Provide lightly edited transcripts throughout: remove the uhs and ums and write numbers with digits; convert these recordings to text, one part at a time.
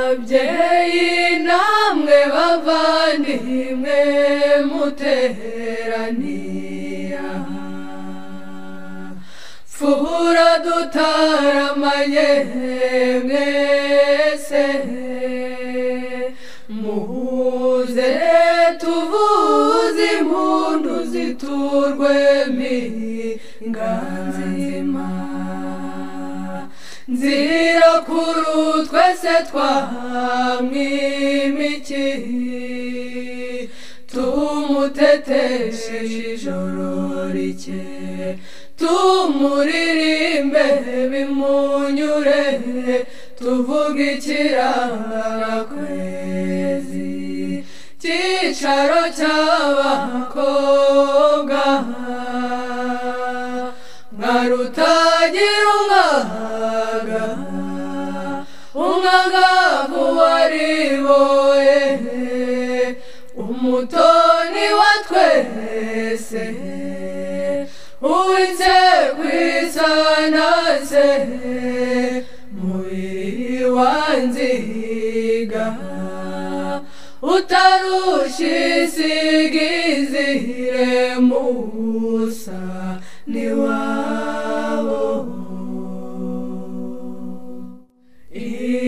babyeyi namwe bavandimwe muteraniye aha, fura dutaramanye mwese, muze tuvuze impundu ziturwemo inganzima, nzirakuru twese twamwimiki, tumuteteshe ijoro rike, tumuririmbe bimunyure, tuvuge ikirangarakwezi, cyicaro cy'abakobwa, nka Rutagira umwaga, umwangavu wariboye, umutoni wa twese, uw'insekwisanase, mubiri wanziga, utarushyisigizire musa niwabo,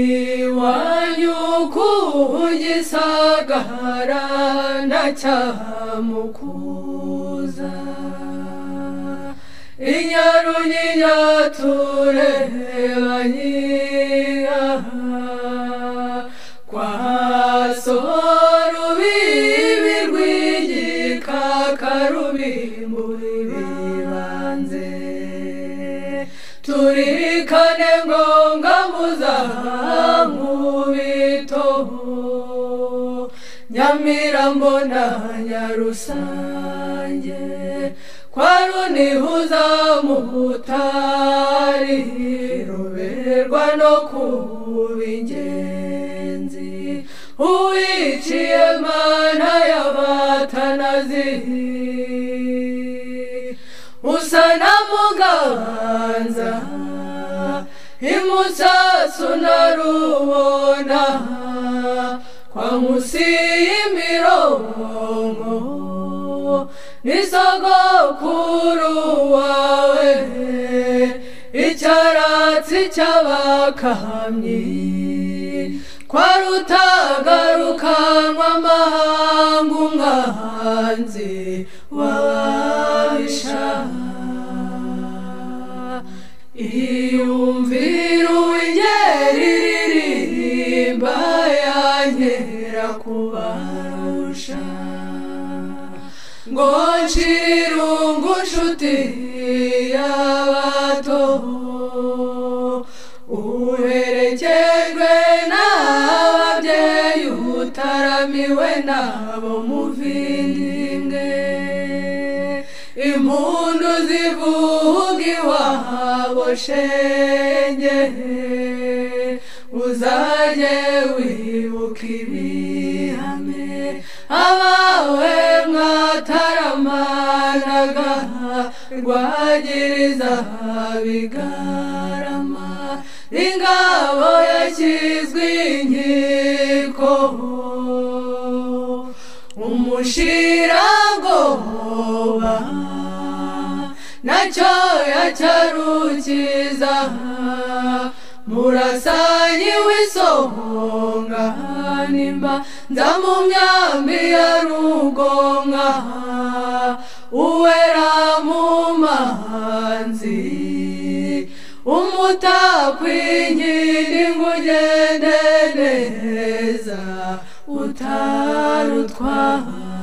iwanyu ku Gisagara ndacyamukuza, inyarunyinya turebanye kwa Sorubibi rw'igikakarubimu bibanze, turikane ngombwa muzankubito, Nyamirambo na Nyarusange, kwa Runihuza mu Butari, ruberwa no kuba ingenzi, uwiciye mana y'abatanazi, usa na Muganza, imusasu narubona, kwa Nkusi y'imironko, nisogokuru wawe, icyaratsi cy'abakamyi, kwa Rutagarukanwa amahanga, umwanzi wabisha, iyumvira uw'ingeri iririmba, yankera kubarusha, ngo nshirungu nshuti y'abato, uherekejwe n'ababyeyi, utaramiwe n'abo muvindimwe, impundu zivuga iwabo shenge, uzajye wibuka ibihame abawe mwataramanaga, Rwagiriza Bigarama, ingabo yashyizwe inkiko, umushirabwoba nacyo yacyarukiza, murasanyi w'isonga nimba nza mu myambi ya Rugomwa, uwera mu manzi, umutakwinkindi ngo ugende neza utarutwara.